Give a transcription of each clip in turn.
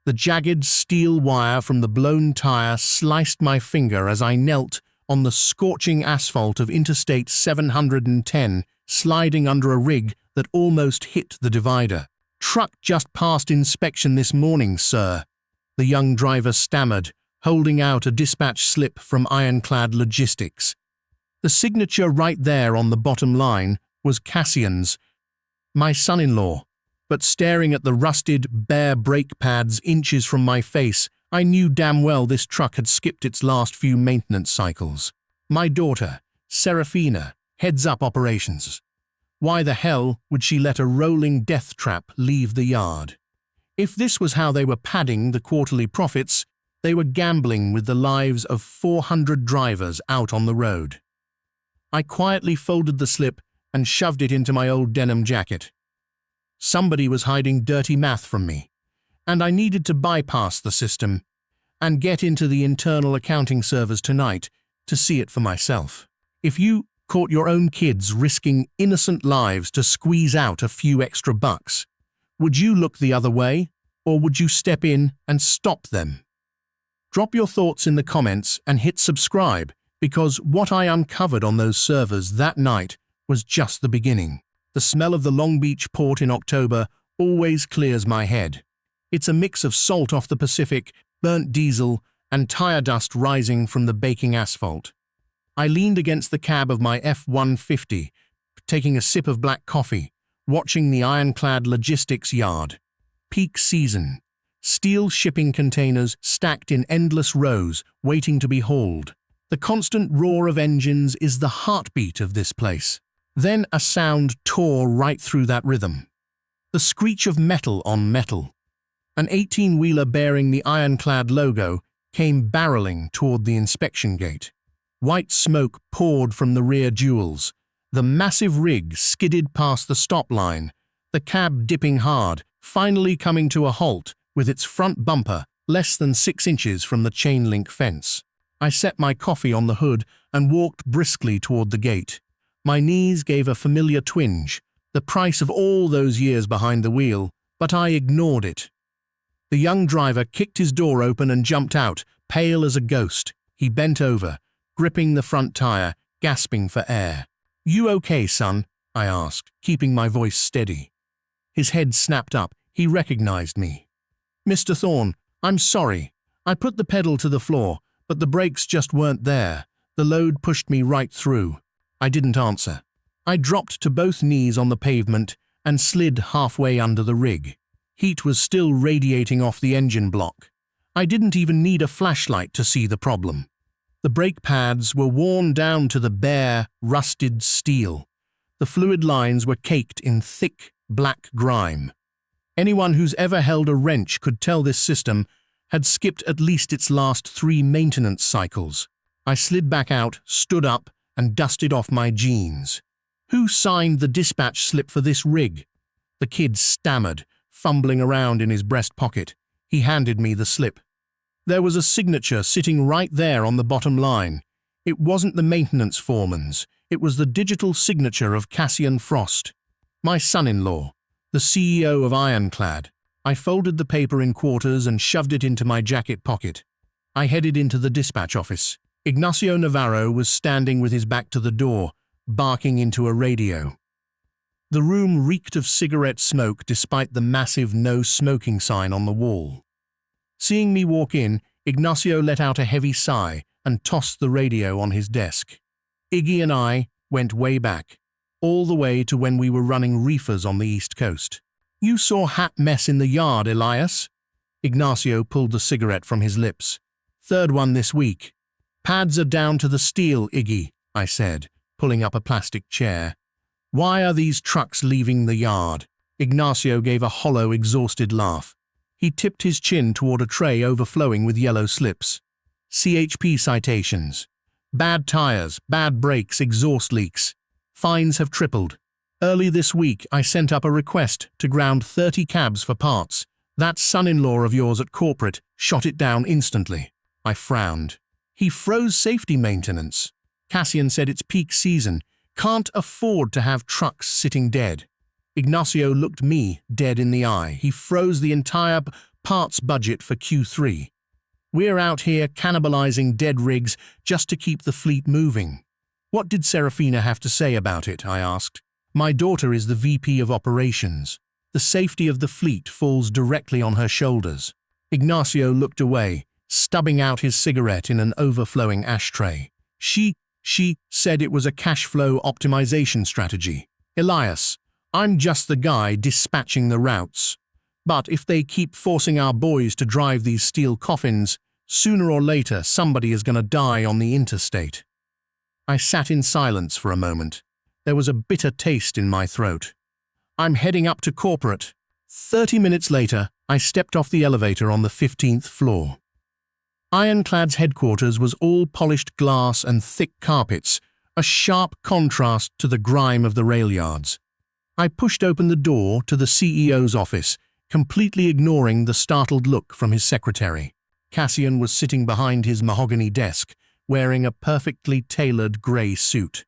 The jagged steel wire from the blown tire sliced my finger as I knelt on the scorching asphalt of Interstate 710, sliding under a rig that almost hit the divider. "Truck just passed inspection this morning, sir," the young driver stammered, holding out a dispatch slip from Ironclad Logistics. The signature right there on the bottom line was Cassian's, my son-in-law. But staring at the rusted, bare brake pads inches from my face, I knew damn well this truck had skipped its last few maintenance cycles. My daughter, Serafina, heads up operations. Why the hell would she let a rolling death trap leave the yard? If this was how they were padding the quarterly profits, they were gambling with the lives of 400 drivers out on the road. I quietly folded the slip and shoved it into my old denim jacket. Somebody was hiding dirty math from me, and I needed to bypass the system and get into the internal accounting servers tonight to see it for myself. If you caught your own kids risking innocent lives to squeeze out a few extra bucks, would you look the other way, or would you step in and stop them? Drop your thoughts in the comments and hit subscribe, because what I uncovered on those servers that night was just the beginning. The smell of the Long Beach port in October always clears my head. It's a mix of salt off the Pacific, burnt diesel, and tire dust rising from the baking asphalt. I leaned against the cab of my F-150, taking a sip of black coffee, watching the Ironclad Logistics yard. Peak season. Steel shipping containers stacked in endless rows, waiting to be hauled. The constant roar of engines is the heartbeat of this place. Then a sound tore right through that rhythm. The screech of metal on metal. An 18-wheeler bearing the Ironclad logo came barreling toward the inspection gate. White smoke poured from the rear duals. The massive rig skidded past the stop line, the cab dipping hard, finally coming to a halt with its front bumper less than 6 inches from the chain-link fence. I set my coffee on the hood and walked briskly toward the gate. My knees gave a familiar twinge, the price of all those years behind the wheel, but I ignored it. The young driver kicked his door open and jumped out, pale as a ghost. He bent over, gripping the front tire, gasping for air. "You okay, son?" I asked, keeping my voice steady. His head snapped up. He recognized me. "Mr. Thorne, I'm sorry. I put the pedal to the floor, but the brakes just weren't there. The load pushed me right through." I didn't answer. I dropped to both knees on the pavement and slid halfway under the rig. Heat was still radiating off the engine block. I didn't even need a flashlight to see the problem. The brake pads were worn down to the bare, rusted steel. The fluid lines were caked in thick, black grime. Anyone who's ever held a wrench could tell this system had skipped at least its last 3 maintenance cycles. I slid back out, stood up, and dusted off my jeans. "Who signed the dispatch slip for this rig?" The kid stammered, fumbling around in his breast pocket. He handed me the slip. There was a signature sitting right there on the bottom line. It wasn't the maintenance foreman's. It was the digital signature of Cassian Frost, my son-in-law, the CEO of Ironclad. I folded the paper in quarters and shoved it into my jacket pocket. I headed into the dispatch office. Ignacio Navarro was standing with his back to the door, barking into a radio. The room reeked of cigarette smoke despite the massive no smoking sign on the wall. Seeing me walk in, Ignacio let out a heavy sigh and tossed the radio on his desk. Iggy and I went way back, all the way to when we were running reefers on the East Coast. "You saw hat mess in the yard, Elias?" Ignacio pulled the cigarette from his lips. "Third one this week." "Pads are down to the steel, Iggy," I said, pulling up a plastic chair. "Why are these trucks leaving the yard?" Ignacio gave a hollow, exhausted laugh. He tipped his chin toward a tray overflowing with yellow slips. "CHP citations. Bad tires, bad brakes, exhaust leaks. Fines have tripled. Early this week, I sent up a request to ground 30 cabs for parts. That son-in-law of yours at corporate shot it down instantly." I frowned. "He froze safety maintenance. Cassian said it's peak season. Can't afford to have trucks sitting dead." Ignacio looked me dead in the eye. "He froze the entire parts budget for Q3. We're out here cannibalizing dead rigs just to keep the fleet moving. What did Serafina have to say about it? I asked. My daughter is the VP of operations. The safety of the fleet falls directly on her shoulders. Ignacio looked away, stubbing out his cigarette in an overflowing ashtray. She said it was a cash flow optimization strategy. Elias, I'm just the guy dispatching the routes. But if they keep forcing our boys to drive these steel coffins, sooner or later somebody is going to die on the interstate. I sat in silence for a moment. There was a bitter taste in my throat. I'm heading up to corporate. 30 minutes later, I stepped off the elevator on the 15th floor. Ironclad's headquarters was all polished glass and thick carpets, a sharp contrast to the grime of the rail yards. I pushed open the door to the CEO's office, completely ignoring the startled look from his secretary. Cassian was sitting behind his mahogany desk, wearing a perfectly tailored grey suit.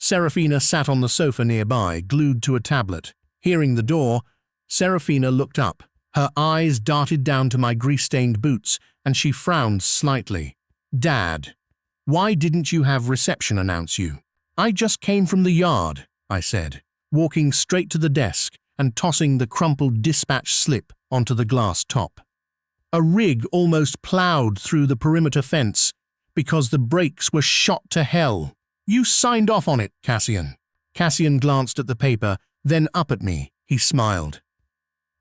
Serafina sat on the sofa nearby, glued to a tablet. Hearing the door, Serafina looked up. Her eyes darted down to my grease-stained boots, and she frowned slightly. Dad, why didn't you have reception announce you? I just came from the yard, I said, walking straight to the desk and tossing the crumpled dispatch slip onto the glass top. A rig almost ploughed through the perimeter fence because the brakes were shot to hell. You signed off on it, Cassian. Cassian glanced at the paper, then up at me. He smiled.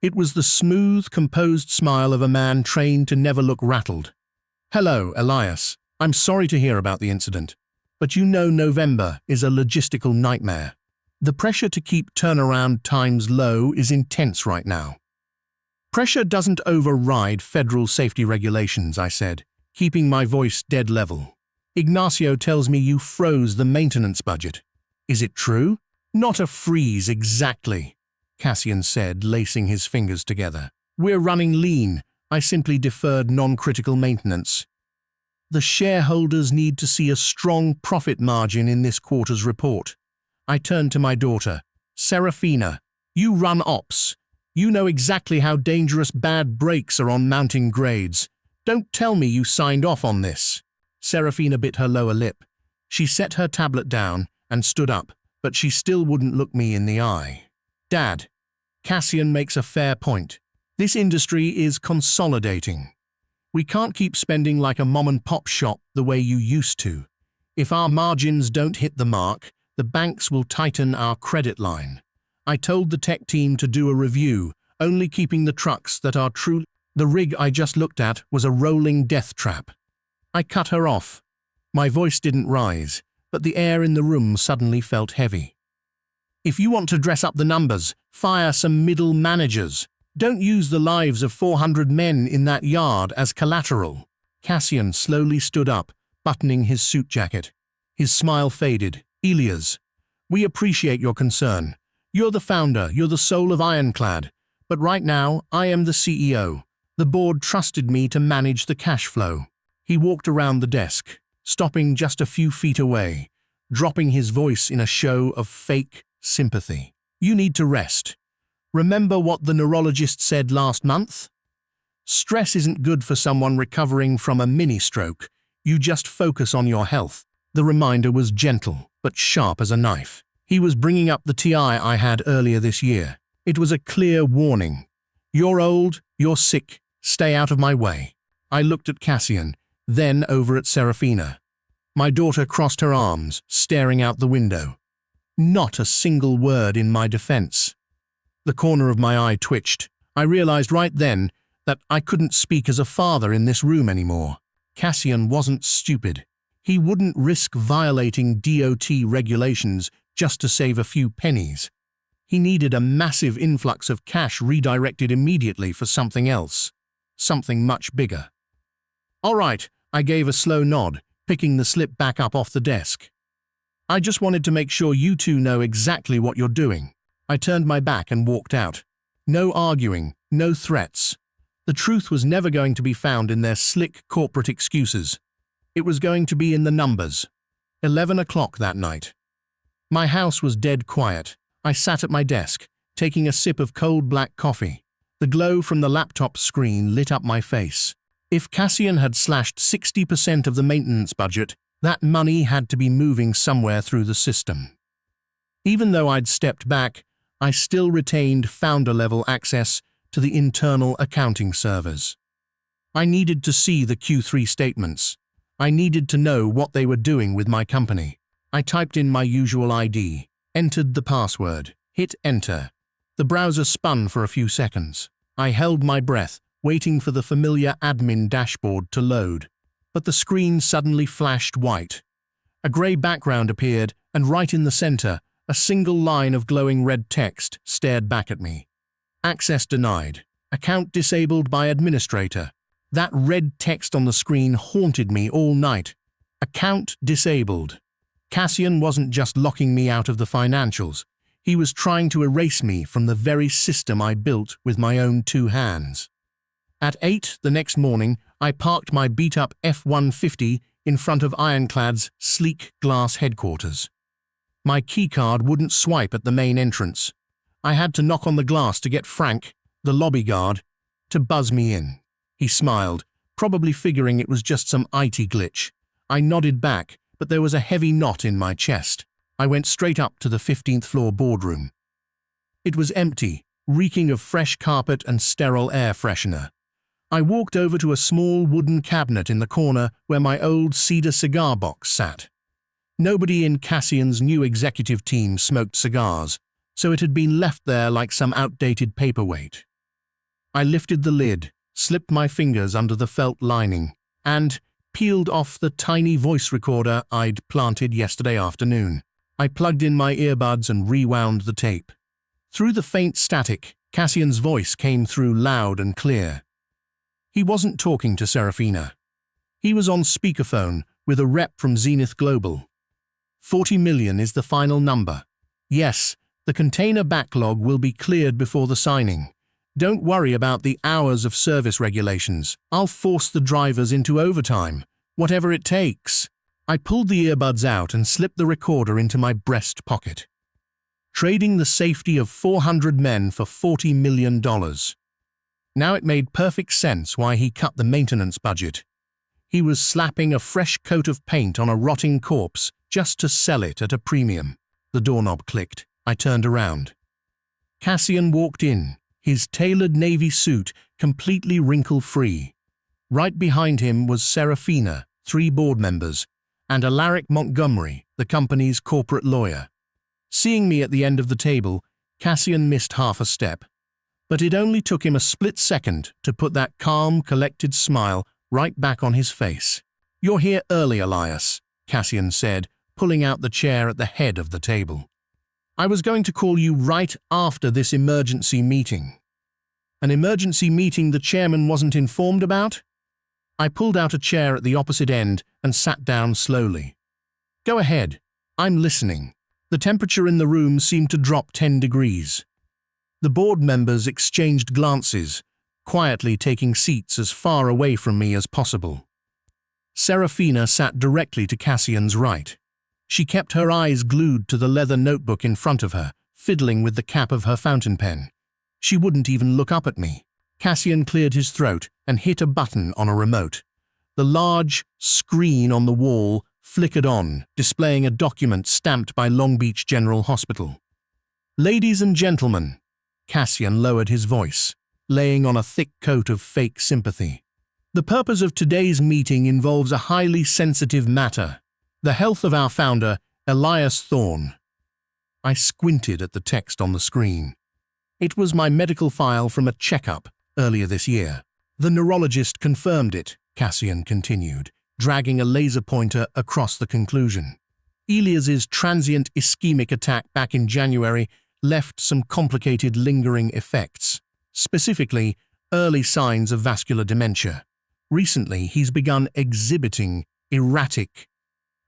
It was the smooth, composed smile of a man trained to never look rattled. Hello, Elias. I'm sorry to hear about the incident, but you know November is a logistical nightmare. The pressure to keep turnaround times low is intense right now. Pressure doesn't override federal safety regulations, I said, keeping my voice dead level. Ignacio tells me you froze the maintenance budget. Is it true? Not a freeze exactly, Cassian said, lacing his fingers together. We're running lean. I simply deferred non-critical maintenance. The shareholders need to see a strong profit margin in this quarter's report. I turned to my daughter. Serafina, you run ops. You know exactly how dangerous bad brakes are on mounting grades. Don't tell me you signed off on this. Serafina bit her lower lip. She set her tablet down and stood up, but she still wouldn't look me in the eye. Dad, Cassian makes a fair point. This industry is consolidating. We can't keep spending like a mom-and-pop shop the way you used to. If our margins don't hit the mark, the banks will tighten our credit line. I told the tech team to do a review, only keeping the trucks that are true. The rig I just looked at was a rolling death trap. I cut her off. My voice didn't rise, but the air in the room suddenly felt heavy. If you want to dress up the numbers, fire some middle managers. Don't use the lives of 400 men in that yard as collateral. Cassian slowly stood up, buttoning his suit jacket. His smile faded. Elias, we appreciate your concern. You're the founder, you're the soul of Ironclad. But right now, I am the CEO. The board trusted me to manage the cash flow. He walked around the desk, stopping just a few feet away, dropping his voice in a show of fake sympathy. You need to rest. Remember what the neurologist said last month? Stress isn't good for someone recovering from a mini-stroke. You just focus on your health. The reminder was gentle, but sharp as a knife. He was bringing up the TI I had earlier this year. It was a clear warning. You're old, you're sick, stay out of my way. I looked at Cassian, then over at Serafina. My daughter crossed her arms, staring out the window. Not a single word in my defense. The corner of my eye twitched. I realized right then that I couldn't speak as a father in this room anymore. Cassian wasn't stupid. He wouldn't risk violating DOT regulations just to save a few pennies. He needed a massive influx of cash redirected immediately for something else. Something much bigger. All right, I gave a slow nod, picking the slip back up off the desk. I just wanted to make sure you two know exactly what you're doing. I turned my back and walked out. No arguing, no threats. The truth was never going to be found in their slick corporate excuses. It was going to be in the numbers. 11 o'clock that night. My house was dead quiet. I sat at my desk, taking a sip of cold black coffee. The glow from the laptop screen lit up my face. If Cassian had slashed 60% of the maintenance budget, that money had to be moving somewhere through the system. Even though I'd stepped back, I still retained founder-level access to the internal accounting servers. I needed to see the Q3 statements. I needed to know what they were doing with my company. I typed in my usual ID, entered the password, hit enter. The browser spun for a few seconds. I held my breath, waiting for the familiar admin dashboard to load. But the screen suddenly flashed white. A grey background appeared, and right in the center, a single line of glowing red text stared back at me. Access denied. Account disabled by administrator. That red text on the screen haunted me all night. Account disabled. Cassian wasn't just locking me out of the financials. He was trying to erase me from the very system I built with my own 2 hands. At 8 the next morning, I parked my beat-up F-150 in front of Ironclad's sleek glass headquarters. My keycard wouldn't swipe at the main entrance. I had to knock on the glass to get Frank, the lobby guard, to buzz me in. He smiled, probably figuring it was just some IT glitch. I nodded back, but there was a heavy knot in my chest. I went straight up to the 15th floor boardroom. It was empty, reeking of fresh carpet and sterile air freshener. I walked over to a small wooden cabinet in the corner where my old cedar cigar box sat. Nobody in Cassian's new executive team smoked cigars, so it had been left there like some outdated paperweight. I lifted the lid, slipped my fingers under the felt lining, and peeled off the tiny voice recorder I'd planted yesterday afternoon. I plugged in my earbuds and rewound the tape. Through the faint static, Cassian's voice came through loud and clear. He wasn't talking to Serafina. He was on speakerphone with a rep from Zenith Global. 40 million is the final number. Yes, the container backlog will be cleared before the signing. Don't worry about the hours of service regulations. I'll force the drivers into overtime, whatever it takes. I pulled the earbuds out and slipped the recorder into my breast pocket. Trading the safety of 400 men for $40 million. Now it made perfect sense why he cut the maintenance budget. He was slapping a fresh coat of paint on a rotting corpse just to sell it at a premium. The doorknob clicked. I turned around. Cassian walked in, his tailored navy suit completely wrinkle-free. Right behind him was Serafina, 3 board members, and Alaric Montgomery, the company's corporate lawyer. Seeing me at the end of the table, Cassian missed half a step. But it only took him a split second to put that calm, collected smile right back on his face. "You're here early, Elias," Cassian said, pulling out the chair at the head of the table. "I was going to call you right after this emergency meeting." An emergency meeting the chairman wasn't informed about? I pulled out a chair at the opposite end and sat down slowly. "Go ahead. I'm listening." The temperature in the room seemed to drop 10 degrees. The board members exchanged glances, quietly taking seats as far away from me as possible. Serafina sat directly to Cassian's right. She kept her eyes glued to the leather notebook in front of her, fiddling with the cap of her fountain pen. She wouldn't even look up at me. Cassian cleared his throat and hit a button on a remote. The large screen on the wall flickered on, displaying a document stamped by Long Beach General Hospital. "Ladies and gentlemen," Cassian lowered his voice, laying on a thick coat of fake sympathy. "The purpose of today's meeting involves a highly sensitive matter. The health of our founder, Elias Thorne." I squinted at the text on the screen. It was my medical file from a checkup earlier this year. "The neurologist confirmed it," Cassian continued, dragging a laser pointer across the conclusion. "Elias's transient ischemic attack back in January left some complicated lingering effects, specifically early signs of vascular dementia. Recently, he's begun exhibiting erratic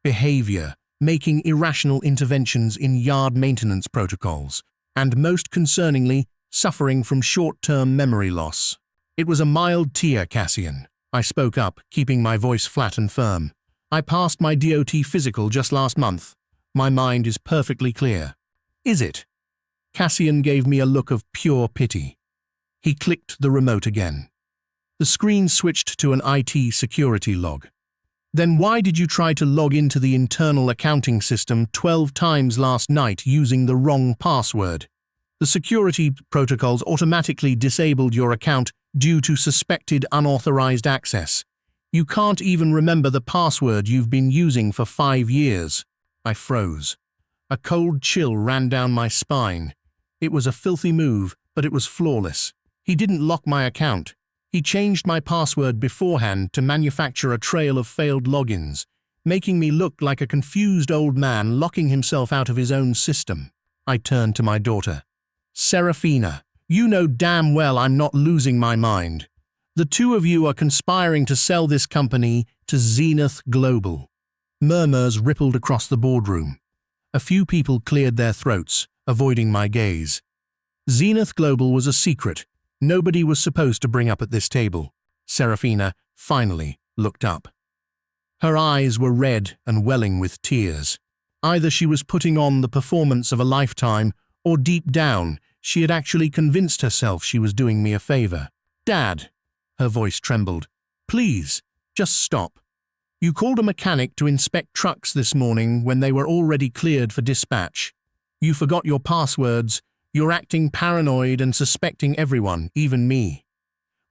behavior, making irrational interventions in yard maintenance protocols, and most concerningly, suffering from short-term memory loss." "It was a mild tear, Cassian." I spoke up, keeping my voice flat and firm. "I passed my DOT physical just last month. My mind is perfectly clear." "Is it?" Cassian gave me a look of pure pity. He clicked the remote again. The screen switched to an IT security log. Then why did you try to log into the internal accounting system 12 times last night using the wrong password? The security protocols automatically disabled your account due to suspected unauthorized access. You can't even remember the password you've been using for 5 years. I froze. A cold chill ran down my spine. It was a filthy move, but it was flawless. He didn't lock my account. He changed my password beforehand to manufacture a trail of failed logins, making me look like a confused old man locking himself out of his own system. I turned to my daughter. Serafina, you know damn well I'm not losing my mind. The two of you are conspiring to sell this company to Zenith Global. Murmurs rippled across the boardroom. A few people cleared their throats, avoiding my gaze. Zenith Global was a secret. Nobody was supposed to bring up at this table. Serafina finally looked up. Her eyes were red and welling with tears. Either she was putting on the performance of a lifetime, or deep down, she had actually convinced herself she was doing me a favor. Dad, her voice trembled. Please, just stop. You called a mechanic to inspect trucks this morning when they were already cleared for dispatch. You forgot your passwords. You're acting paranoid and suspecting everyone, even me.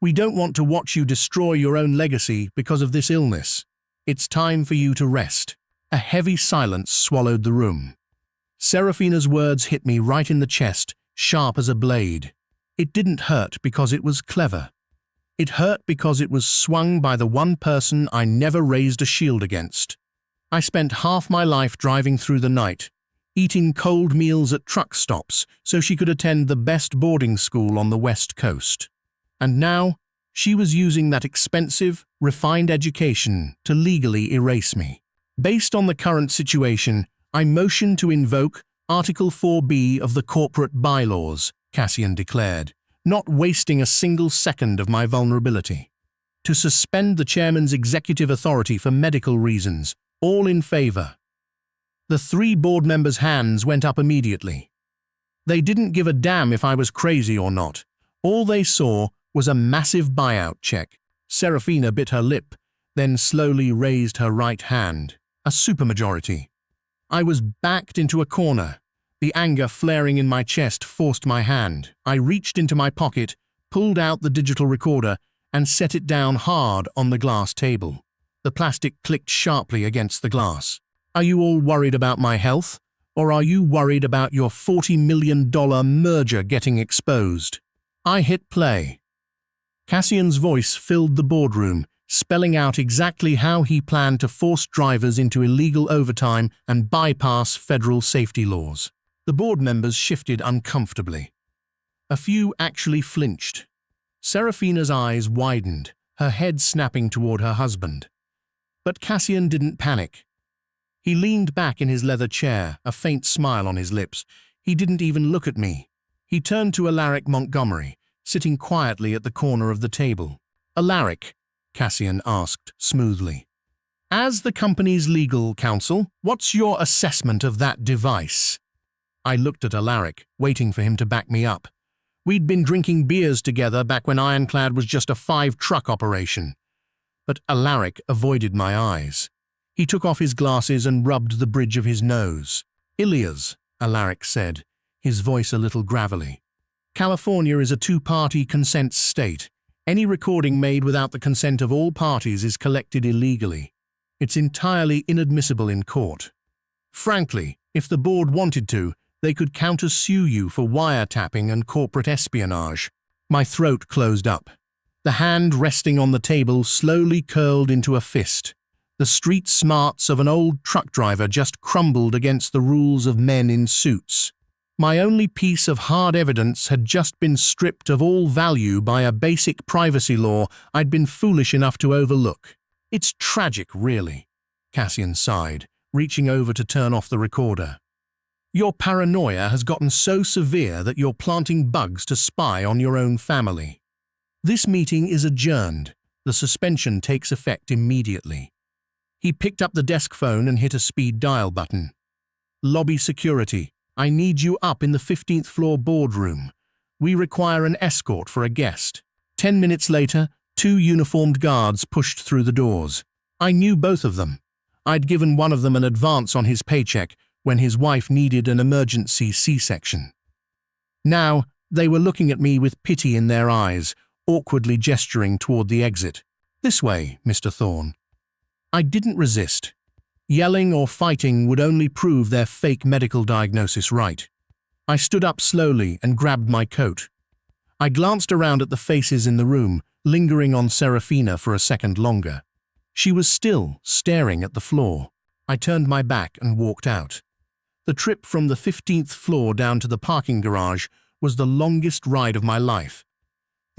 We don't want to watch you destroy your own legacy because of this illness. It's time for you to rest. A heavy silence swallowed the room. Serafina's words hit me right in the chest, sharp as a blade. It didn't hurt because it was clever. It hurt because it was swung by the one person I never raised a shield against. I spent half my life driving through the night, eating cold meals at truck stops so she could attend the best boarding school on the West Coast. And now, she was using that expensive, refined education to legally erase me. Based on the current situation, I motion to invoke Article 4B of the corporate bylaws, Cassian declared, not wasting a single second of my vulnerability. To suspend the chairman's executive authority for medical reasons, all in favor. The 3 board members' hands went up immediately. They didn't give a damn if I was crazy or not. All they saw was a massive buyout check. Serafina bit her lip, then slowly raised her right hand. A supermajority. I was backed into a corner. The anger flaring in my chest forced my hand. I reached into my pocket, pulled out the digital recorder, and set it down hard on the glass table. The plastic clicked sharply against the glass. Are you all worried about my health? Or are you worried about your $40 million merger getting exposed? I hit play. Cassian's voice filled the boardroom, spelling out exactly how he planned to force drivers into illegal overtime and bypass federal safety laws. The board members shifted uncomfortably. A few actually flinched. Serafina's eyes widened, her head snapping toward her husband. But Cassian didn't panic. He leaned back in his leather chair, a faint smile on his lips. He didn't even look at me. He turned to Alaric Montgomery, sitting quietly at the corner of the table. Alaric, Cassian asked smoothly. As the company's legal counsel, what's your assessment of that device? I looked at Alaric, waiting for him to back me up. We'd been drinking beers together back when Ironclad was just a 5-truck operation. But Alaric avoided my eyes. He took off his glasses and rubbed the bridge of his nose. Ilias, Alaric said, his voice a little gravelly. California is a 2-party consent state. Any recording made without the consent of all parties is collected illegally. It's entirely inadmissible in court. Frankly, if the board wanted to, they could counter-sue you for wiretapping and corporate espionage. My throat closed up. The hand resting on the table slowly curled into a fist. The street smarts of an old truck driver just crumbled against the rules of men in suits. My only piece of hard evidence had just been stripped of all value by a basic privacy law I'd been foolish enough to overlook. It's tragic, really, Cassian sighed, reaching over to turn off the recorder. Your paranoia has gotten so severe that you're planting bugs to spy on your own family. This meeting is adjourned. The suspension takes effect immediately. He picked up the desk phone and hit a speed dial button. Lobby security. I need you up in the 15th floor boardroom. We require an escort for a guest." 10 minutes later, 2 uniformed guards pushed through the doors. I knew both of them. I'd given one of them an advance on his paycheck when his wife needed an emergency C-section. Now, they were looking at me with pity in their eyes, awkwardly gesturing toward the exit. "This way, Mr. Thorne." I didn't resist. Yelling or fighting would only prove their fake medical diagnosis right. I stood up slowly and grabbed my coat. I glanced around at the faces in the room, lingering on Serafina for a second longer. She was still staring at the floor. I turned my back and walked out. The trip from the 15th floor down to the parking garage was the longest ride of my life.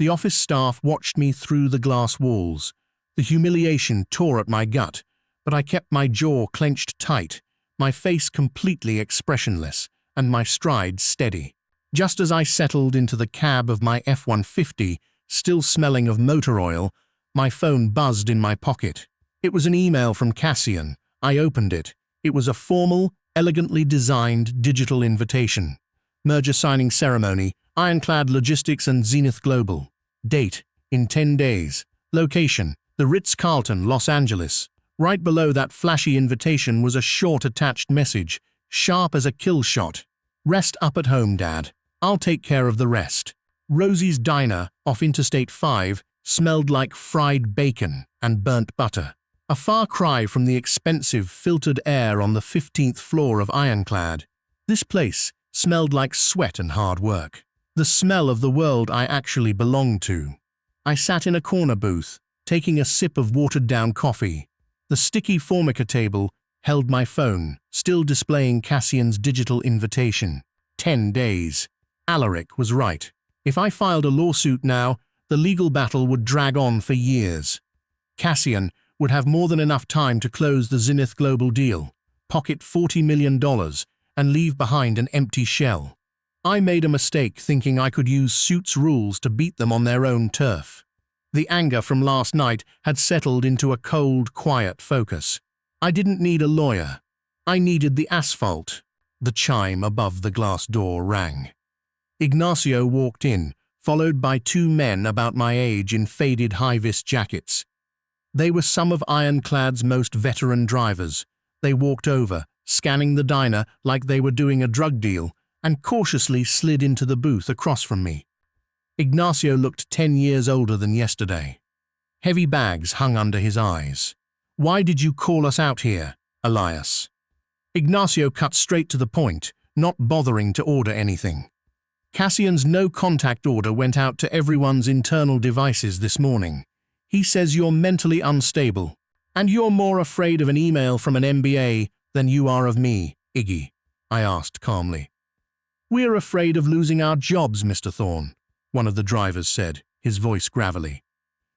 The office staff watched me through the glass walls. The humiliation tore at my gut, but I kept my jaw clenched tight, my face completely expressionless, and my stride steady. Just as I settled into the cab of my F-150, still smelling of motor oil, my phone buzzed in my pocket. It was an email from Cassian. I opened it. It was a formal, elegantly designed digital invitation. Merger signing ceremony, Ironclad Logistics and Zenith Global. Date, in 10 days. Location, the Ritz-Carlton, Los Angeles. Right below that flashy invitation was a short attached message, sharp as a kill shot. "Rest up at home, Dad. I'll take care of the rest." Rosie's Diner, off Interstate 5, smelled like fried bacon and burnt butter. A far cry from the expensive, filtered air on the 15th floor of Ironclad. This place smelled like sweat and hard work. The smell of the world I actually belonged to. I sat in a corner booth, taking a sip of watered-down coffee. The sticky Formica table held my phone, still displaying Cassian's digital invitation. 10 days. Alaric was right. If I filed a lawsuit now, the legal battle would drag on for years. Cassian would have more than enough time to close the Zenith Global deal, pocket $40 million, and leave behind an empty shell. I made a mistake thinking I could use suits' rules to beat them on their own turf. The anger from last night had settled into a cold, quiet focus. I didn't need a lawyer. I needed the asphalt. The chime above the glass door rang. Ignacio walked in, followed by 2 men about my age in faded high-vis jackets. They were some of Ironclad's most veteran drivers. They walked over, scanning the diner like they were doing a drug deal, and cautiously slid into the booth across from me. Ignacio looked 10 years older than yesterday. Heavy bags hung under his eyes. "Why did you call us out here, Elias?" Ignacio cut straight to the point, not bothering to order anything. "Cassian's no-contact order went out to everyone's internal devices this morning. He says you're mentally unstable, and you're more afraid of an email from an MBA than you are of me, Iggy," I asked calmly. "We're afraid of losing our jobs, Mr. Thorne," one of the drivers said, his voice gravelly.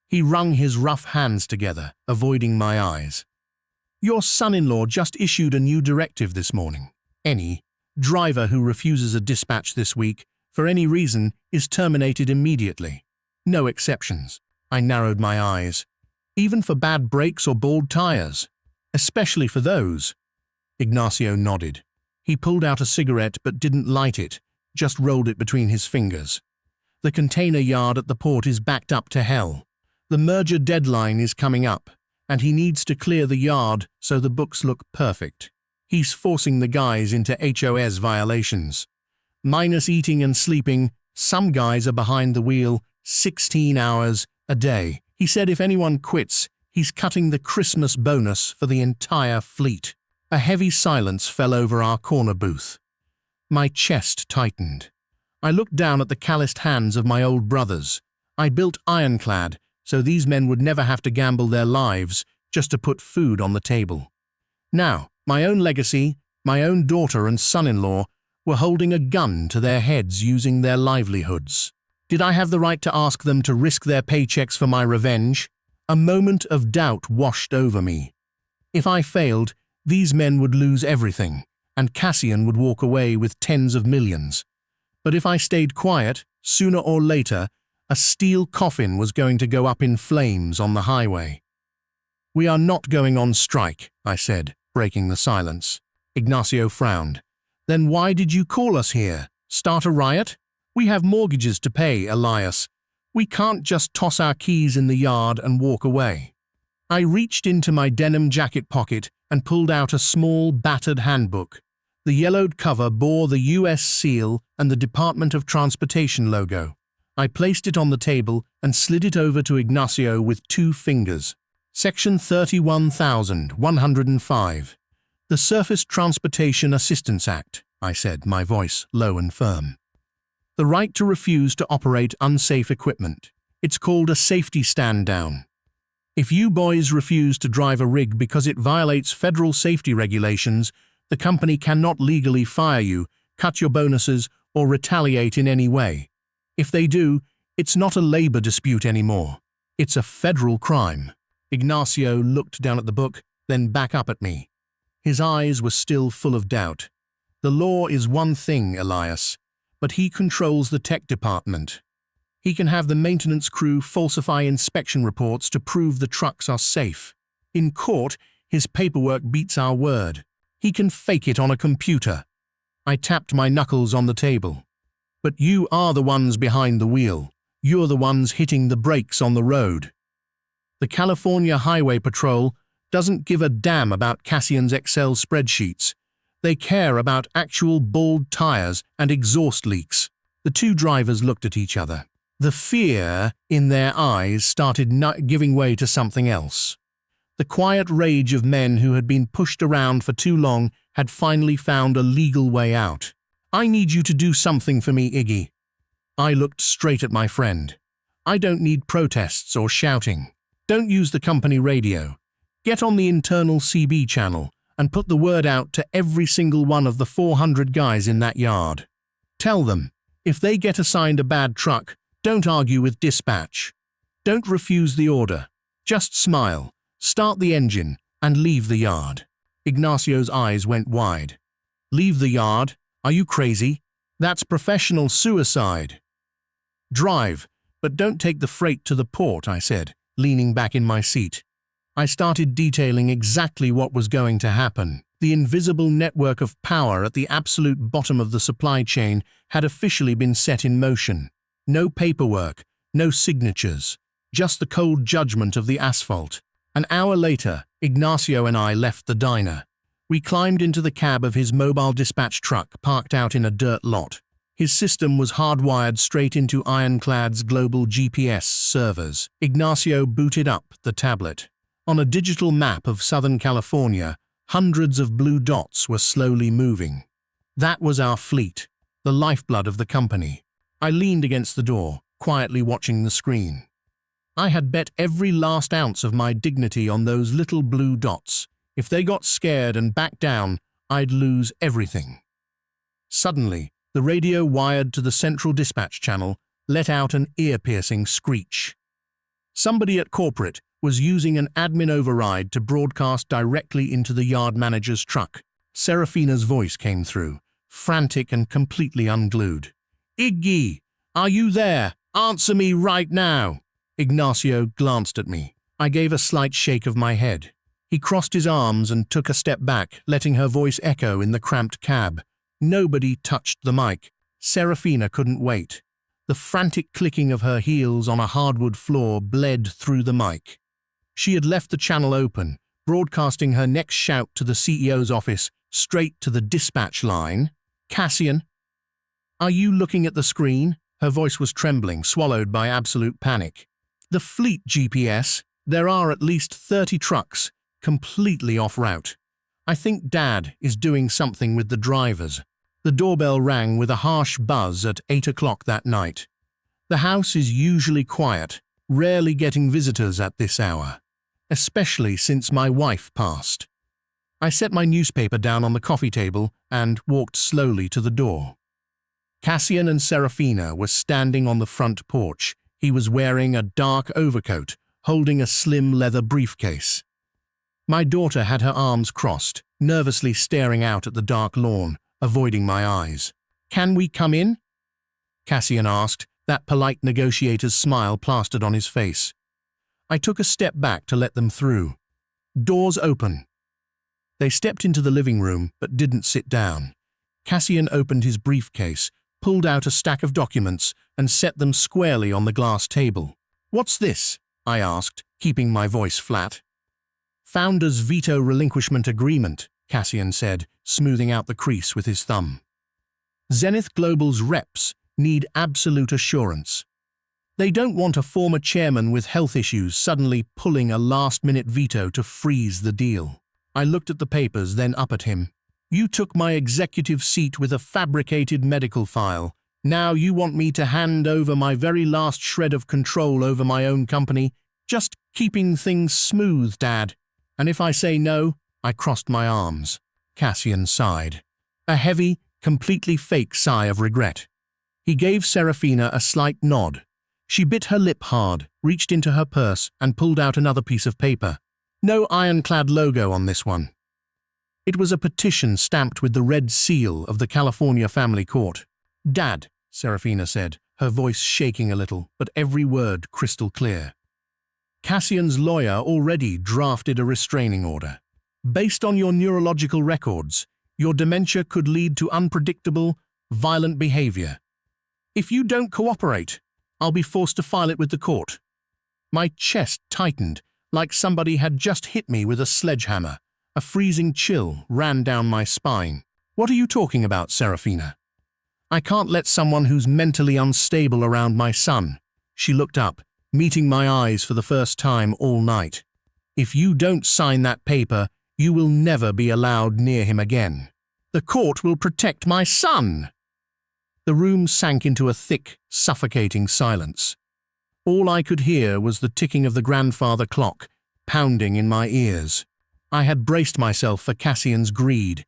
He wrung his rough hands together, avoiding my eyes. "Your son-in-law just issued a new directive this morning. Any driver who refuses a dispatch this week, for any reason, is terminated immediately. No exceptions." I narrowed my eyes. "Even for bad brakes or bald tires? Especially for those?" Ignacio nodded. He pulled out a cigarette but didn't light it, just rolled it between his fingers. "The container yard at the port is backed up to hell. The merger deadline is coming up, and he needs to clear the yard so the books look perfect. He's forcing the guys into HOS violations. Minus eating and sleeping, some guys are behind the wheel 16 hours a day. He said if anyone quits, he's cutting the Christmas bonus for the entire fleet." A heavy silence fell over our corner booth. My chest tightened. I looked down at the calloused hands of my old brothers. I built Ironclad, so these men would never have to gamble their lives just to put food on the table. Now, my own legacy, my own daughter and son-in-law, were holding a gun to their heads using their livelihoods. Did I have the right to ask them to risk their paychecks for my revenge? A moment of doubt washed over me. If I failed, these men would lose everything, and Cassian would walk away with tens of millions. But if I stayed quiet, sooner or later, a steel coffin was going to go up in flames on the highway. "We are not going on strike," I said, breaking the silence. Ignacio frowned. "Then why did you call us here? Start a riot?" We have mortgages to pay, Elias. We can't just toss our keys in the yard and walk away. I reached into my denim jacket pocket and pulled out a small, battered handbook. The yellowed cover bore the US seal and the Department of Transportation logo. I placed it on the table and slid it over to Ignacio with 2 fingers. Section 31,105. The Surface Transportation Assistance Act, I said, my voice low and firm. The right to refuse to operate unsafe equipment. It's called a safety stand-down. If you boys refuse to drive a rig because it violates federal safety regulations, the company cannot legally fire you, cut your bonuses, or retaliate in any way. If they do, it's not a labor dispute anymore. It's a federal crime. Ignacio looked down at the book, then back up at me. His eyes were still full of doubt. The law is one thing, Elias, but he controls the tech department. He can have the maintenance crew falsify inspection reports to prove the trucks are safe. In court, his paperwork beats our word. He can fake it on a computer. I tapped my knuckles on the table. But you are the ones behind the wheel. You're the ones hitting the brakes on the road. The California Highway Patrol doesn't give a damn about Cassian's Excel spreadsheets. They care about actual bald tires and exhaust leaks. The 2 drivers looked at each other. The fear in their eyes started giving way to something else. The quiet rage of men who had been pushed around for too long had finally found a legal way out. I need you to do something for me, Iggy. I looked straight at my friend. I don't need protests or shouting. Don't use the company radio. Get on the internal CB channel and put the word out to every single one of the 400 guys in that yard. Tell them, if they get assigned a bad truck, don't argue with dispatch. Don't refuse the order. Just smile, start the engine, and leave the yard. Ignacio's eyes went wide. Leave the yard? Are you crazy? That's professional suicide. Drive, but don't take the freight to the port, I said, leaning back in my seat. I started detailing exactly what was going to happen. The invisible network of power at the absolute bottom of the supply chain had officially been set in motion. No paperwork, no signatures, just the cold judgment of the asphalt. An hour later, Ignacio and I left the diner. We climbed into the cab of his mobile dispatch truck parked out in a dirt lot. His system was hardwired straight into Ironclad's global GPS servers. Ignacio booted up the tablet. On a digital map of Southern California, hundreds of blue dots were slowly moving. That was our fleet, the lifeblood of the company. I leaned against the door, quietly watching the screen. I had bet every last ounce of my dignity on those little blue dots. If they got scared and backed down, I'd lose everything. Suddenly, the radio wired to the central dispatch channel let out an ear-piercing screech. Somebody at corporate was using an admin override to broadcast directly into the yard manager's truck. Serafina's voice came through, frantic and completely unglued. "Iggy, are you there? Answer me right now!" Ignacio glanced at me. I gave a slight shake of my head. He crossed his arms and took a step back, letting her voice echo in the cramped cab. Nobody touched the mic. Serafina couldn't wait. The frantic clicking of her heels on a hardwood floor bled through the mic. She had left the channel open, broadcasting her next shout to the CEO's office, straight to the dispatch line. "Cassian, are you looking at the screen?" Her voice was trembling, swallowed by absolute panic. "The fleet GPS. There are at least 30 trucks, completely off route. I think Dad is doing something with the drivers." The doorbell rang with a harsh buzz at 8 o'clock that night. The house is usually quiet, rarely getting visitors at this hour, especially since my wife passed. I set my newspaper down on the coffee table and walked slowly to the door. Cassian and Serafina were standing on the front porch. He was wearing a dark overcoat, holding a slim leather briefcase. My daughter had her arms crossed, nervously staring out at the dark lawn, avoiding my eyes. "Can we come in?" Cassian asked, that polite negotiator's smile plastered on his face. I took a step back to let them through. "Doors open." They stepped into the living room but didn't sit down. Cassian opened his briefcase, pulled out a stack of documents and set them squarely on the glass table. "What's this?" I asked, keeping my voice flat. "Founder's veto relinquishment agreement," Cassian said, smoothing out the crease with his thumb. "Zenith Global's reps need absolute assurance. They don't want a former chairman with health issues suddenly pulling a last-minute veto to freeze the deal." I looked at the papers, then up at him. "You took my executive seat with a fabricated medical file. Now you want me to hand over my very last shred of control over my own company, just keeping things smooth, Dad. And if I say no?" I crossed my arms. Cassian sighed. A heavy, completely fake sigh of regret. He gave Serafina a slight nod. She bit her lip hard, reached into her purse, and pulled out another piece of paper. No ironclad logo on this one. It was a petition stamped with the red seal of the California family court. "Dad," Serafina said, her voice shaking a little, but every word crystal clear. "Cassian's lawyer already drafted a restraining order. Based on your neurological records, your dementia could lead to unpredictable, violent behavior. If you don't cooperate, I'll be forced to file it with the court." My chest tightened, like somebody had just hit me with a sledgehammer. A freezing chill ran down my spine. "What are you talking about, Serafina? I can't let someone who's mentally unstable around my son." She looked up, meeting my eyes for the first time all night. "If you don't sign that paper, you will never be allowed near him again. The court will protect my son." The room sank into a thick, suffocating silence. All I could hear was the ticking of the grandfather clock, pounding in my ears. I had braced myself for Cassian's greed.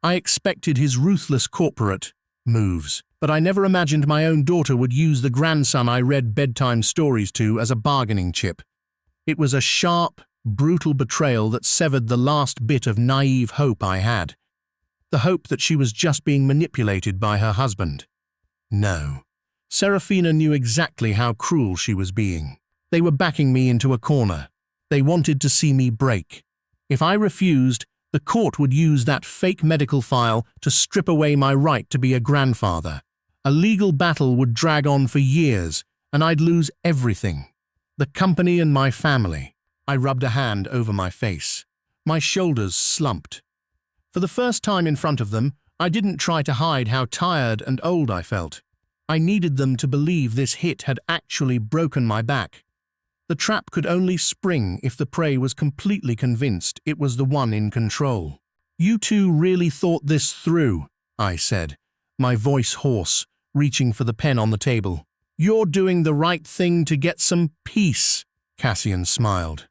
I expected his ruthless corporate moves, but I never imagined my own daughter would use the grandson I read bedtime stories to as a bargaining chip. It was a sharp, brutal betrayal that severed the last bit of naive hope I had. The hope that she was just being manipulated by her husband. No. Serafina knew exactly how cruel she was being. They were backing me into a corner. They wanted to see me break. If I refused, the court would use that fake medical file to strip away my right to be a grandfather. A legal battle would drag on for years, and I'd lose everything. The company and my family. I rubbed a hand over my face. My shoulders slumped. For the first time in front of them, I didn't try to hide how tired and old I felt. I needed them to believe this hit had actually broken my back. The trap could only spring if the prey was completely convinced it was the one in control. "You two really thought this through," I said, my voice hoarse, reaching for the pen on the table. "You're doing the right thing to get some peace," Cassian smiled.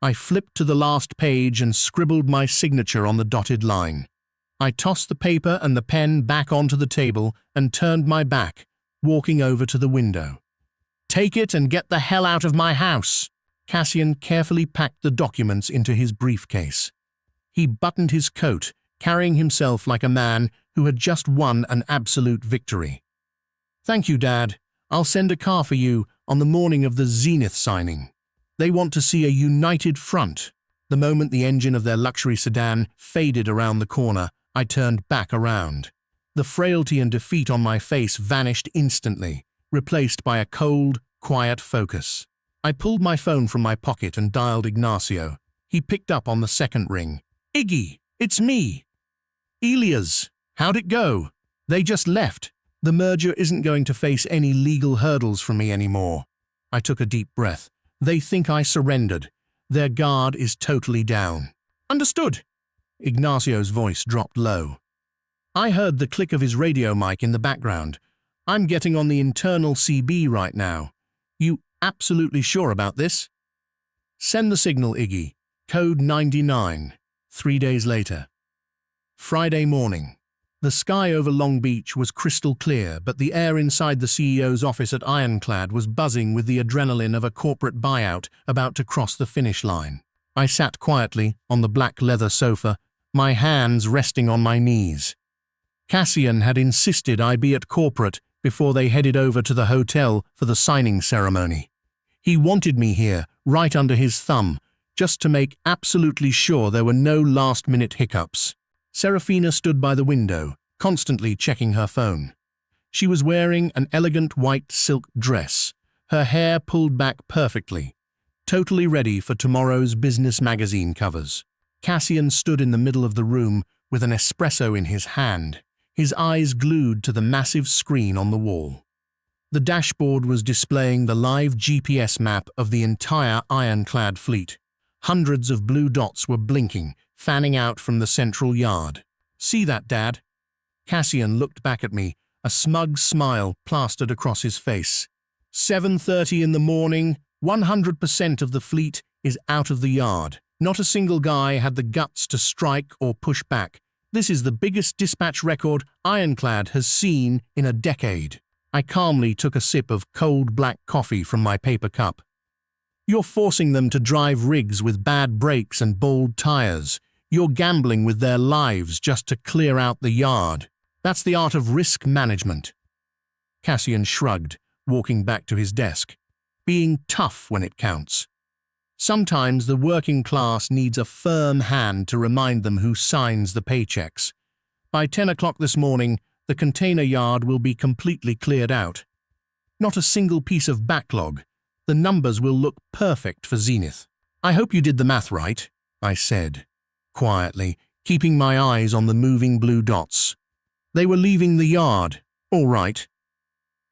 I flipped to the last page and scribbled my signature on the dotted line. I tossed the paper and the pen back onto the table and turned my back, walking over to the window. "Take it and get the hell out of my house." Cassian carefully packed the documents into his briefcase. He buttoned his coat, carrying himself like a man who had just won an absolute victory. "Thank you, Dad. I'll send a car for you on the morning of the Zenith signing. They want to see a united front." The moment the engine of their luxury sedan faded around the corner, I turned back around. The frailty and defeat on my face vanished instantly, replaced by a cold, quiet focus. I pulled my phone from my pocket and dialed Ignacio. He picked up on the second ring. "Iggy, it's me." "Elias, how'd it go?" "They just left. The merger isn't going to face any legal hurdles from me anymore." I took a deep breath. "They think I surrendered. Their guard is totally down." "Understood." Ignacio's voice dropped low. I heard the click of his radio mic in the background. "I'm getting on the internal CB right now. You absolutely sure about this?" "Send the signal, Iggy. Code 99. 3 days later. Friday morning. The sky over Long Beach was crystal clear, but the air inside the CEO's office at Ironclad was buzzing with the adrenaline of a corporate buyout about to cross the finish line. I sat quietly on the black leather sofa, my hands resting on my knees. Cassian had insisted I be at corporate before they headed over to the hotel for the signing ceremony. He wanted me here, right under his thumb, just to make absolutely sure there were no last-minute hiccups. Serafina stood by the window, constantly checking her phone. She was wearing an elegant white silk dress, her hair pulled back perfectly, totally ready for tomorrow's business magazine covers. Cassian stood in the middle of the room with an espresso in his hand, his eyes glued to the massive screen on the wall. The dashboard was displaying the live GPS map of the entire ironclad fleet. Hundreds of blue dots were blinking, fanning out from the central yard. "See that, Dad?" Cassian looked back at me, a smug smile plastered across his face. 7:30 in the morning, 100% of the fleet is out of the yard. Not a single guy had the guts to strike or push back. This is the biggest dispatch record Ironclad has seen in a decade. I calmly took a sip of cold black coffee from my paper cup. "You're forcing them to drive rigs with bad brakes and bald tires. You're gambling with their lives just to clear out the yard. That's the art of risk management." Cassian shrugged, walking back to his desk. "Being tough when it counts. Sometimes the working class needs a firm hand to remind them who signs the paychecks. By 10 o'clock this morning, the container yard will be completely cleared out. Not a single piece of backlog. The numbers will look perfect for Zenith." "I hope you did the math right," I said, quietly, keeping my eyes on the moving blue dots. They were leaving the yard, all right.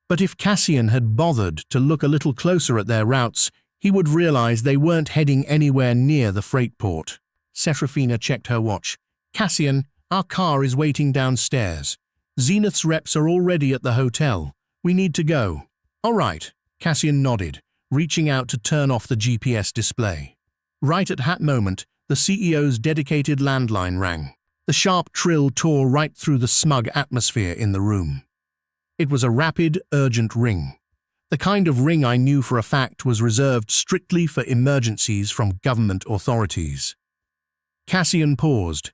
But if Cassian had bothered to look a little closer at their routes, he would realize they weren't heading anywhere near the freight port. Serafina checked her watch. "Cassian, our car is waiting downstairs. Zenith's reps are already at the hotel. We need to go." "All right," Cassian nodded, reaching out to turn off the GPS display. Right at that moment, the CEO's dedicated landline rang. The sharp trill tore right through the smug atmosphere in the room. It was a rapid, urgent ring. The kind of ring I knew for a fact was reserved strictly for emergencies from government authorities. Cassian paused.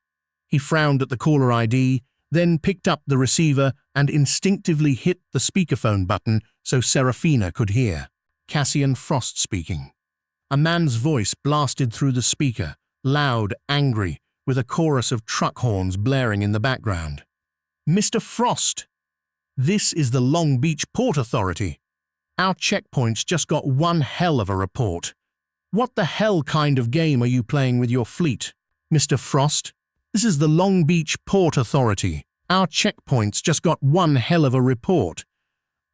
He frowned at the caller ID, then picked up the receiver and instinctively hit the speakerphone button so Serafina could hear. Cassian Frost speaking. A man's voice blasted through the speaker, loud, angry, with a chorus of truck horns blaring in the background. "Mr. Frost, this is the Long Beach Port Authority. Our checkpoints just got one hell of a report. What the hell kind of game are you playing with your fleet? Mr. Frost, this is the Long Beach Port Authority. Our checkpoints just got one hell of a report.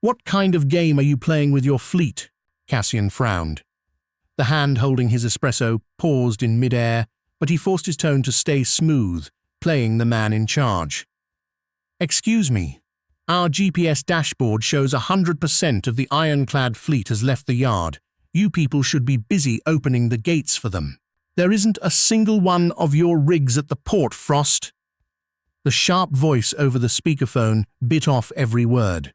What kind of game are you playing with your fleet?" Cassian frowned. The hand holding his espresso paused in mid-air, but he forced his tone to stay smooth, playing the man in charge. "Excuse me. Our GPS dashboard shows 100% of the ironclad fleet has left the yard. You people should be busy opening the gates for them. There isn't a single one of your rigs at the port, Frost." The sharp voice over the speakerphone bit off every word.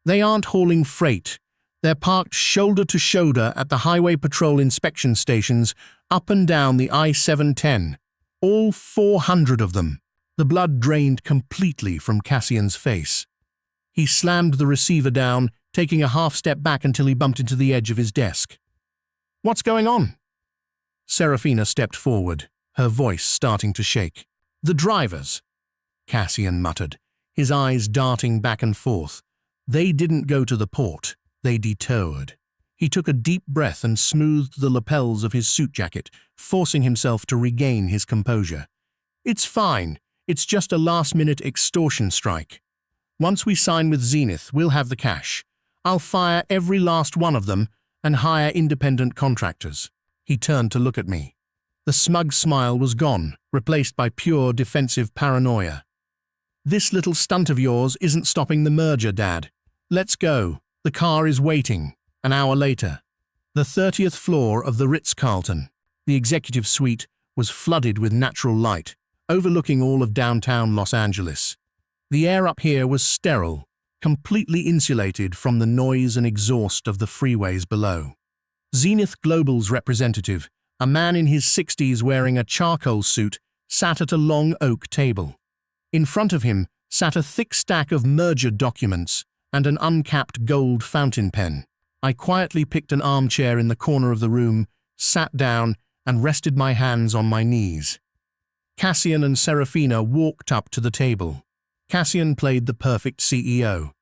"They aren't hauling freight. They're parked shoulder to shoulder at the highway patrol inspection stations up and down the I-710. All 400 of them." The blood drained completely from Cassian's face. He slammed the receiver down, taking a half step back until he bumped into the edge of his desk. "What's going on?" Serafina stepped forward, her voice starting to shake. "The drivers," Cassian muttered, his eyes darting back and forth. "They didn't go to the port. They detoured." He took a deep breath and smoothed the lapels of his suit jacket, forcing himself to regain his composure. "It's fine. It's just a last-minute extortion strike. Once we sign with Zenith, we'll have the cash. I'll fire every last one of them and hire independent contractors." He turned to look at me. The smug smile was gone, replaced by pure defensive paranoia. "This little stunt of yours isn't stopping the merger, Dad. Let's go. The car is waiting." An hour later, the 30th floor of the Ritz-Carlton, the executive suite, was flooded with natural light, overlooking all of downtown Los Angeles. The air up here was sterile, completely insulated from the noise and exhaust of the freeways below. Zenith Global's representative, a man in his 60s wearing a charcoal suit, sat at a long oak table. In front of him sat a thick stack of merger documents and an uncapped gold fountain pen. I quietly picked an armchair in the corner of the room, sat down, and rested my hands on my knees. Cassian and Serafina walked up to the table. Cassian played the perfect CEO.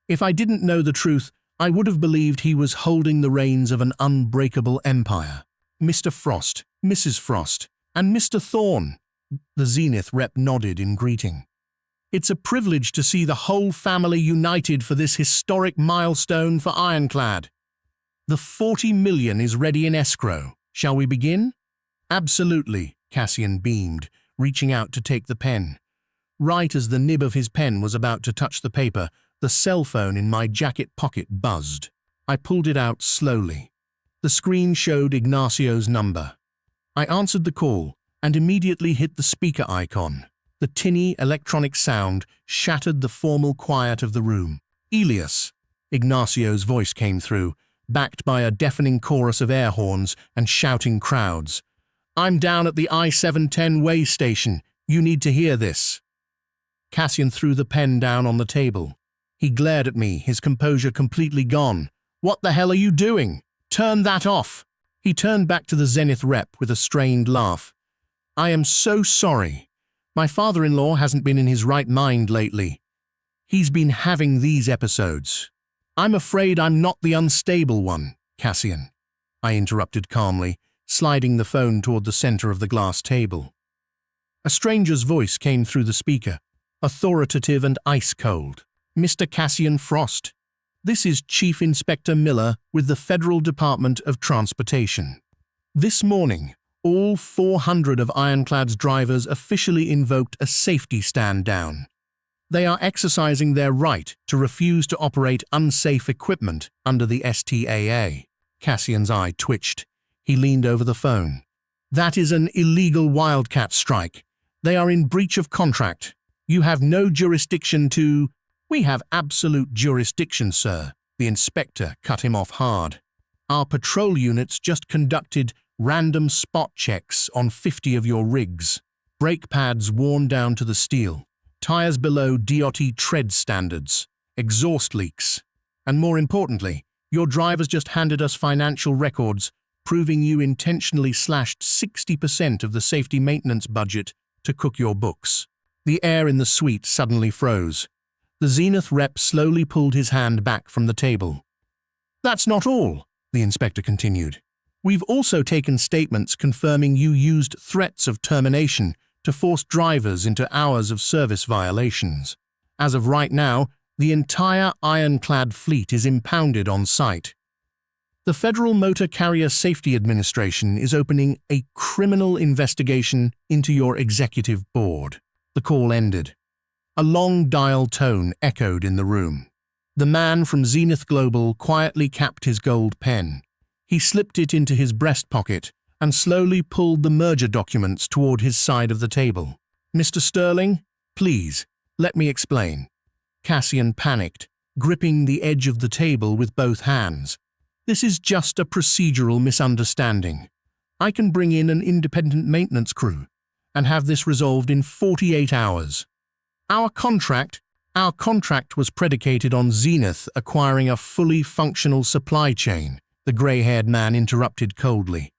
If I didn't know the truth, I would have believed he was holding the reins of an unbreakable empire. Mr. Frost, Mrs. Frost, and Mr. Thorne. The Zenith rep nodded in greeting. It's a privilege to see the whole family united for this historic milestone for Ironclad. The 40 million is ready in escrow. Shall we begin? Absolutely, Cassian beamed, reaching out to take the pen. Right as the nib of his pen was about to touch the paper, the cell phone in my jacket pocket buzzed. I pulled it out slowly. The screen showed Ignacio's number. I answered the call and immediately hit the speaker icon. The tinny electronic sound shattered the formal quiet of the room. Elias, Ignacio's voice came through, backed by a deafening chorus of air horns and shouting crowds. I'm down at the I-710 way station. You need to hear this. Cassian threw the pen down on the table. He glared at me, his composure completely gone. What the hell are you doing? Turn that off. He turned back to the Zenith rep with a strained laugh. I am so sorry. My father-in-law hasn't been in his right mind lately. He's been having these episodes. I'm afraid I'm not the unstable one, Cassian, I interrupted calmly, sliding the phone toward the center of the glass table. A stranger's voice came through the speaker, authoritative and ice-cold. Mr. Cassian Frost, this is Chief Inspector Miller with the Federal Department of Transportation. This morning, all 400 of Ironclad's drivers officially invoked a safety stand-down. They are exercising their right to refuse to operate unsafe equipment under the STAA. Cassian's eye twitched. He leaned over the phone. That is an illegal wildcat strike. They are in breach of contract. You have no jurisdiction to... We have absolute jurisdiction, sir. The inspector cut him off hard. Our patrol units just conducted random spot checks on 50 of your rigs. Brake pads worn down to the steel. Tires below DOT tread standards. Exhaust leaks. And more importantly, your drivers just handed us financial records proving you intentionally slashed 60% of the safety maintenance budget to cook your books. The air in the suite suddenly froze. The Zenith rep slowly pulled his hand back from the table. That's not all, the inspector continued. We've also taken statements confirming you used threats of termination to force drivers into hours of service violations. As of right now, the entire Ironclad fleet is impounded on site. The Federal Motor Carrier Safety Administration is opening a criminal investigation into your executive board. The call ended. A long dial tone echoed in the room. The man from Zenith Global quietly capped his gold pen. He slipped it into his breast pocket and slowly pulled the merger documents toward his side of the table. Mr. Sterling, please, let me explain. Cassian panicked, gripping the edge of the table with both hands. This is just a procedural misunderstanding. I can bring in an independent maintenance crew and have this resolved in 48 hours. Our contract was predicated on Zenith acquiring a fully functional supply chain, the grey-haired man interrupted coldly.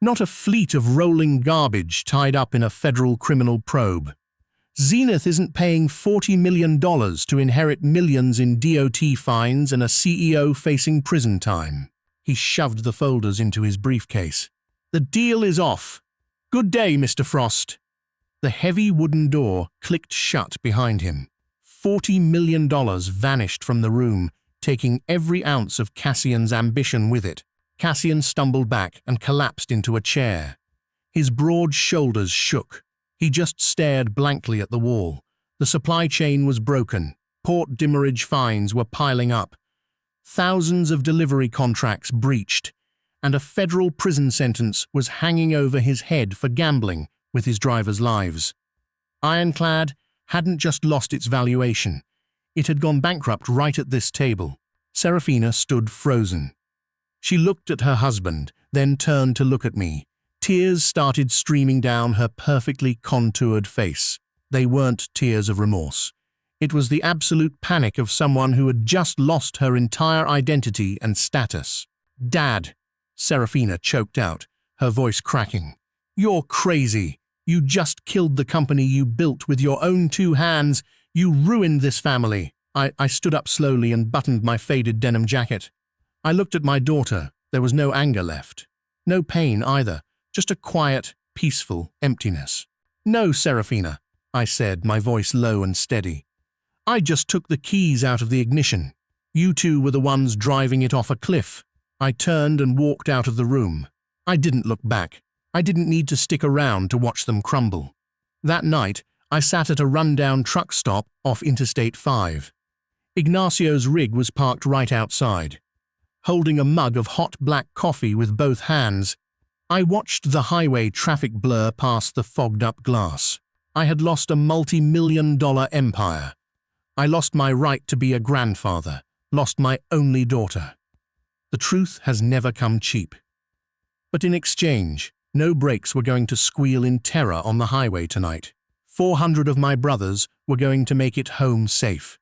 Not a fleet of rolling garbage tied up in a federal criminal probe. Zenith isn't paying $40 million to inherit millions in DOT fines and a CEO facing prison time. He shoved the folders into his briefcase. The deal is off. Good day, Mr. Frost. The heavy wooden door clicked shut behind him. $40 million vanished from the room, taking every ounce of Cassian's ambition with it. Cassian stumbled back and collapsed into a chair. His broad shoulders shook. He just stared blankly at the wall. The supply chain was broken. Port demurrage fines were piling up. Thousands of delivery contracts breached, and a federal prison sentence was hanging over his head for gambling with his drivers' lives. Ironclad hadn't just lost its valuation. It had gone bankrupt right at this table. Serafina stood frozen. She looked at her husband, then turned to look at me. Tears started streaming down her perfectly contoured face. They weren't tears of remorse. It was the absolute panic of someone who had just lost her entire identity and status. Dad, Serafina choked out, her voice cracking. You're crazy. You just killed the company you built with your own 2 hands. You ruined this family. I stood up slowly and buttoned my faded denim jacket. I looked at my daughter. There was no anger left. No pain either, just a quiet, peaceful emptiness. "No, Serafina," I said, my voice low and steady. "I just took the keys out of the ignition. You two were the ones driving it off a cliff." I turned and walked out of the room. I didn't look back. I didn't need to stick around to watch them crumble. That night, I sat at a rundown truck stop off Interstate 5. Ignacio's rig was parked right outside. Holding a mug of hot black coffee with both hands, I watched the highway traffic blur past the fogged-up glass. I had lost a multi-million-dollar empire. I lost my right to be a grandfather, lost my only daughter. The truth has never come cheap. But in exchange, no brakes were going to squeal in terror on the highway tonight. 400 of my brothers were going to make it home safe.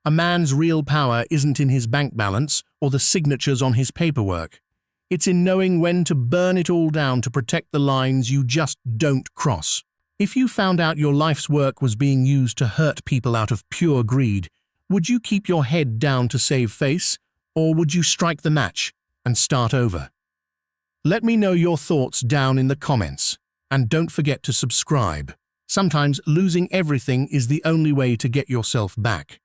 A man's real power isn't in his bank balance or the signatures on his paperwork. It's in knowing when to burn it all down to protect the lines you just don't cross. If you found out your life's work was being used to hurt people out of pure greed, would you keep your head down to save face, or would you strike the match and start over? Let me know your thoughts down in the comments, and don't forget to subscribe. Sometimes losing everything is the only way to get yourself back.